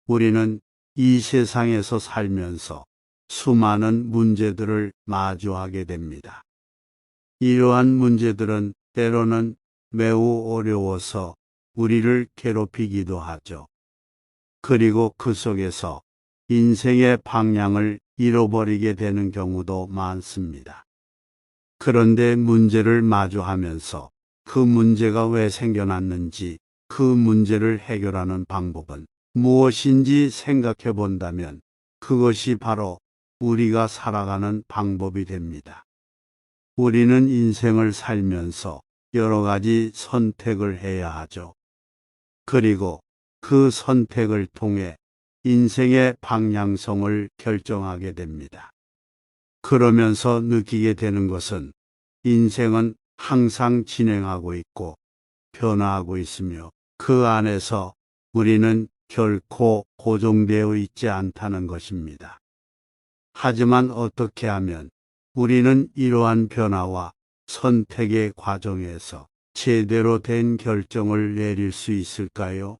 우리는 이 세상에서 살면서 수많은 문제들을 마주하게 됩니다. 이러한 문제들은 때로는 매우 어려워서 우리를 괴롭히기도 하죠. 그리고 그 속에서 인생의 방향을 잃어버리게 되는 경우도 많습니다. 그런데 문제를 마주하면서 그 문제가 왜 생겨났는지, 그 문제를 해결하는 방법은 무엇인지 생각해 본다면 그것이 바로 우리가 살아가는 방법이 됩니다. 우리는 인생을 살면서 여러 가지 선택을 해야 하죠. 그리고 그 선택을 통해 인생의 방향성을 결정하게 됩니다. 그러면서 느끼게 되는 것은 인생은 항상 진행하고 있고 변화하고 있으며 그 안에서 우리는 결코 고정되어 있지 않다는 것입니다. 하지만 어떻게 하면 우리는 이러한 변화와 선택의 과정에서 제대로 된 결정을 내릴 수 있을까요?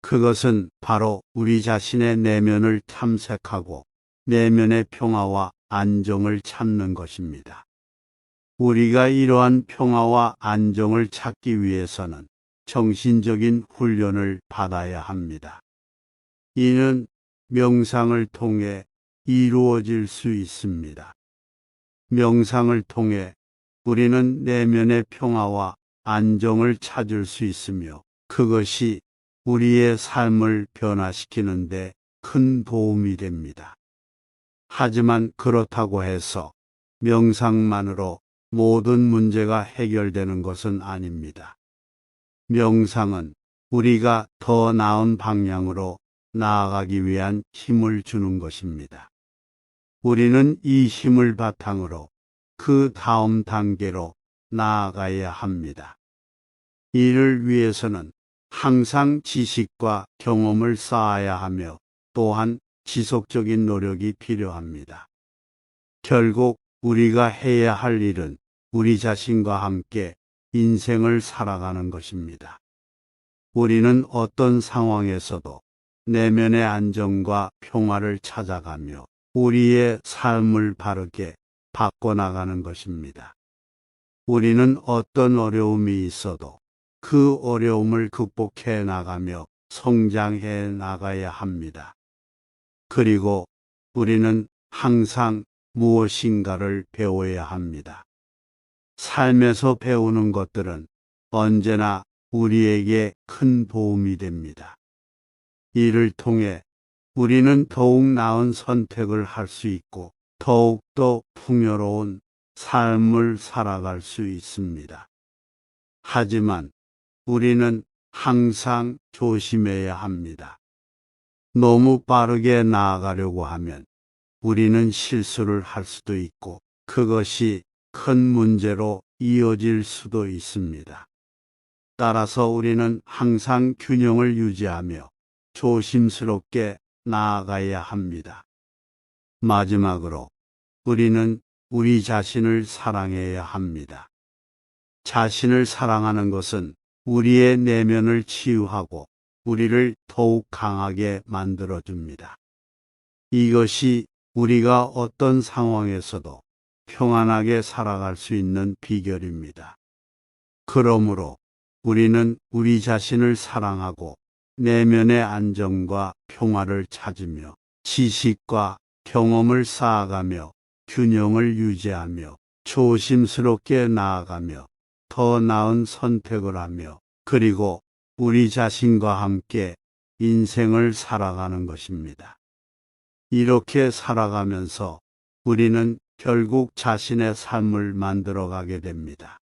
그것은 바로 우리 자신의 내면을 탐색하고 내면의 평화와 안정을 찾는 것입니다. 우리가 이러한 평화와 안정을 찾기 위해서는 정신적인 훈련을 받아야 합니다. 이는 명상을 통해 이루어질 수 있습니다. 명상을 통해 우리는 내면의 평화와 안정을 찾을 수 있으며 그것이 우리의 삶을 변화시키는 데 큰 도움이 됩니다. 하지만 그렇다고 해서 명상만으로 모든 문제가 해결되는 것은 아닙니다. 명상은 우리가 더 나은 방향으로 나아가기 위한 힘을 주는 것입니다. 우리는 이 힘을 바탕으로 그 다음 단계로 나아가야 합니다. 이를 위해서는 항상 지식과 경험을 쌓아야 하며 또한 지속적인 노력이 필요합니다. 결국 우리가 해야 할 일은 우리 자신과 함께 인생을 살아가는 것입니다. 우리는 어떤 상황에서도 내면의 안정과 평화를 찾아가며 우리의 삶을 바르게 바꿔나가는 것입니다. 우리는 어떤 어려움이 있어도 그 어려움을 극복해 나가며 성장해 나가야 합니다. 그리고 우리는 항상 무엇인가를 배워야 합니다. 삶에서 배우는 것들은 언제나 우리에게 큰 도움이 됩니다. 이를 통해 우리는 더욱 나은 선택을 할 수 있고 더욱더 풍요로운 삶을 살아갈 수 있습니다. 하지만 우리는 항상 조심해야 합니다. 너무 빠르게 나아가려고 하면 우리는 실수를 할 수도 있고 그것이 큰 문제로 이어질 수도 있습니다. 따라서 우리는 항상 균형을 유지하며 조심스럽게 나아가야 합니다. 마지막으로 우리는 우리 자신을 사랑해야 합니다. 자신을 사랑하는 것은 우리의 내면을 치유하고 우리를 더욱 강하게 만들어줍니다. 이것이 우리가 어떤 상황에서도 평안하게 살아갈 수 있는 비결입니다. 그러므로 우리는 우리 자신을 사랑하고 내면의 안정과 평화를 찾으며 지식과 경험을 쌓아가며 균형을 유지하며 조심스럽게 나아가며 더 나은 선택을 하며 그리고 우리 자신과 함께 인생을 살아가는 것입니다. 이렇게 살아가면서 우리는 결국 자신의 삶을 만들어가게 됩니다.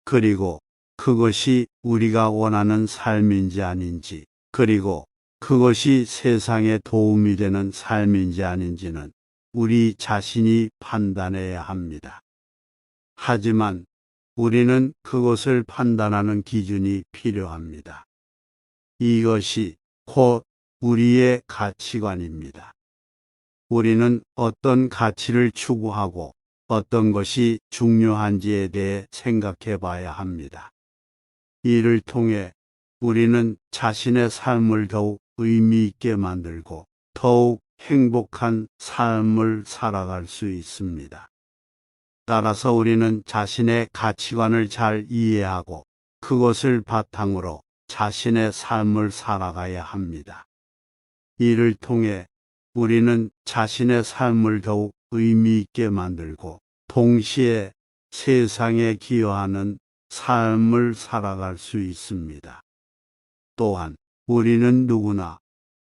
그리고 그것이 우리가 원하는 삶인지 아닌지, 그리고 그것이 세상에 도움이 되는 삶인지 아닌지는 우리 자신이 판단해야 합니다. 하지만 우리는 그것을 판단하는 기준이 필요합니다. 이것이 곧 우리의 가치관입니다. 우리는 어떤 가치를 추구하고 어떤 것이 중요한지에 대해 생각해 봐야 합니다. 이를 통해 우리는 자신의 삶을 더욱 의미 있게 만들고 더욱 행복한 삶을 살아갈 수 있습니다. 따라서 우리는 자신의 가치관을 잘 이해하고 그것을 바탕으로 자신의 삶을 살아가야 합니다. 이를 통해 우리는 자신의 삶을 더욱 의미 있게 만들고 동시에 세상에 기여하는 삶을 살아갈 수 있습니다. 또한 우리는 누구나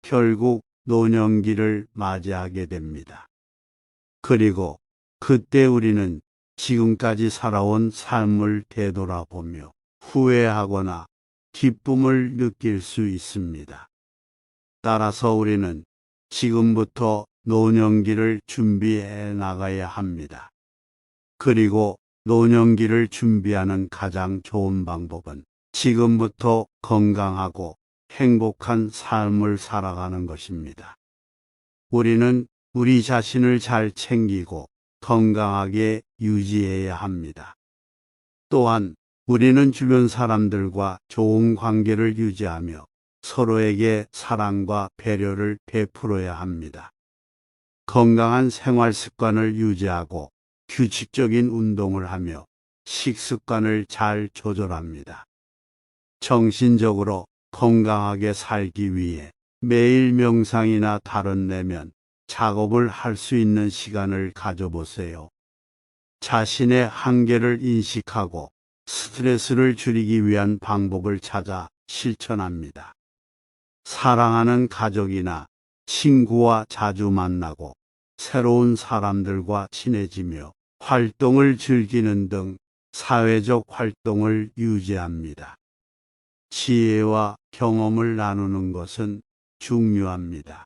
결국 노년기를 맞이하게 됩니다. 그리고 그때 우리는 지금까지 살아온 삶을 되돌아보며 후회하거나 기쁨을 느낄 수 있습니다. 따라서 우리는 지금부터 노년기를 준비해 나가야 합니다. 그리고 노년기를 준비하는 가장 좋은 방법은 지금부터 건강하고 행복한 삶을 살아가는 것입니다. 우리는 우리 자신을 잘 챙기고 건강하게 유지해야 합니다. 또한 우리는 주변 사람들과 좋은 관계를 유지하며 서로에게 사랑과 배려를 베풀어야 합니다. 건강한 생활 습관을 유지하고 규칙적인 운동을 하며 식습관을 잘 조절합니다. 정신적으로 건강하게 살기 위해 매일 명상이나 다른 내면 작업을 할 수 있는 시간을 가져보세요. 자신의 한계를 인식하고 스트레스를 줄이기 위한 방법을 찾아 실천합니다. 사랑하는 가족이나 친구와 자주 만나고 새로운 사람들과 친해지며 활동을 즐기는 등 사회적 활동을 유지합니다. 지혜와 경험을 나누는 것은 중요합니다.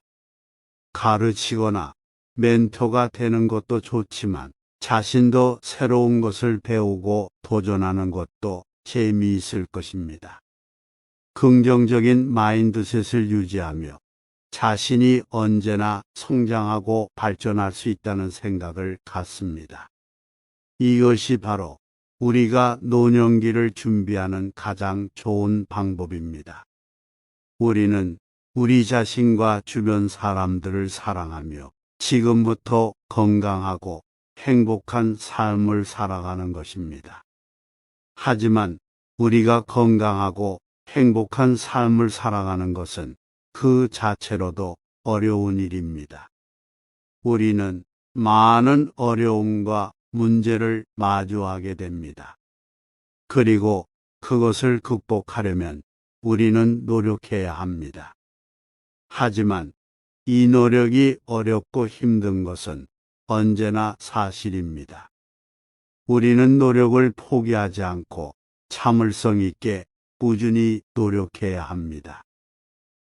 가르치거나 멘토가 되는 것도 좋지만 자신도 새로운 것을 배우고 도전하는 것도 재미있을 것입니다. 긍정적인 마인드셋을 유지하며 자신이 언제나 성장하고 발전할 수 있다는 생각을 갖습니다. 이것이 바로 우리가 노년기를 준비하는 가장 좋은 방법입니다. 우리는 우리 자신과 주변 사람들을 사랑하며 지금부터 건강하고 행복한 삶을 살아가는 것입니다. 하지만 우리가 건강하고 행복한 삶을 살아가는 것은 그 자체로도 어려운 일입니다. 우리는 많은 어려움과 문제를 마주하게 됩니다. 그리고 그것을 극복하려면 우리는 노력해야 합니다. 하지만 이 노력이 어렵고 힘든 것은 언제나 사실입니다. 우리는 노력을 포기하지 않고 참을성 있게 꾸준히 노력해야 합니다.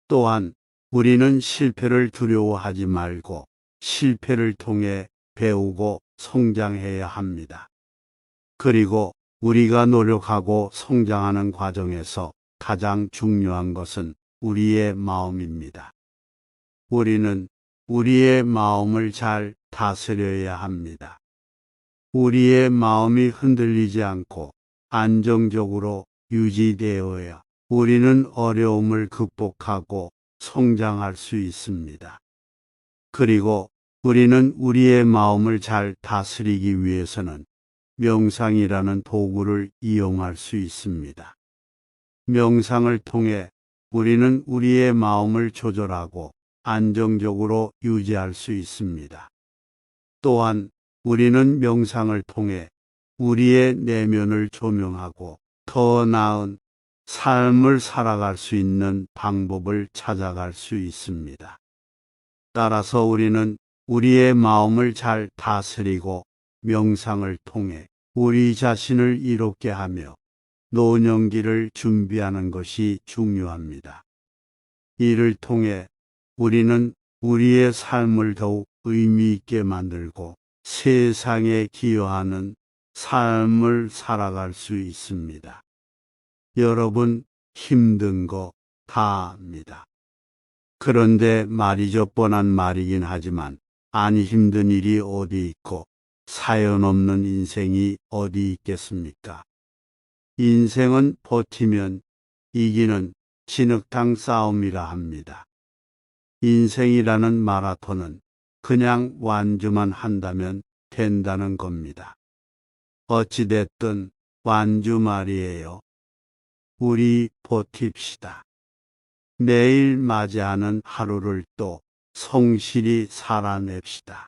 또한 우리는 실패를 두려워하지 말고 실패를 통해 배우고 성장해야 합니다. 그리고 우리가 노력하고 성장하는 과정에서 가장 중요한 것은 우리의 마음입니다. 우리는 우리의 마음을 잘 다스려야 합니다. 우리의 마음이 흔들리지 않고 안정적으로 유지되어야 우리는 어려움을 극복하고 성장할 수 있습니다. 그리고 우리는 우리의 마음을 잘 다스리기 위해서는 명상이라는 도구를 이용할 수 있습니다. 명상을 통해 우리는 우리의 마음을 조절하고 안정적으로 유지할 수 있습니다. 또한 우리는 명상을 통해 우리의 내면을 조명하고 더 나은 삶을 살아갈 수 있는 방법을 찾아갈 수 있습니다. 따라서 우리는 우리의 마음을 잘 다스리고 명상을 통해 우리 자신을 이롭게 하며 노년기를 준비하는 것이 중요합니다. 이를 통해 우리는 우리의 삶을 더욱 의미 있게 만들고 세상에 기여하는 삶을 살아갈 수 있습니다. 여러분, 힘든 거 다 압니다. 그런데 말이죠, 뻔한 말이긴 하지만 안 힘든 일이 어디 있고 사연 없는 인생이 어디 있겠습니까? 인생은 버티면 이기는 진흙탕 싸움이라 합니다. 인생이라는 마라톤은 그냥 완주만 한다면 된다는 겁니다. 어찌됐든 완주 말이에요. 우리 버팁시다. 내일 맞이하는 하루를 또 성실히 살아냅시다.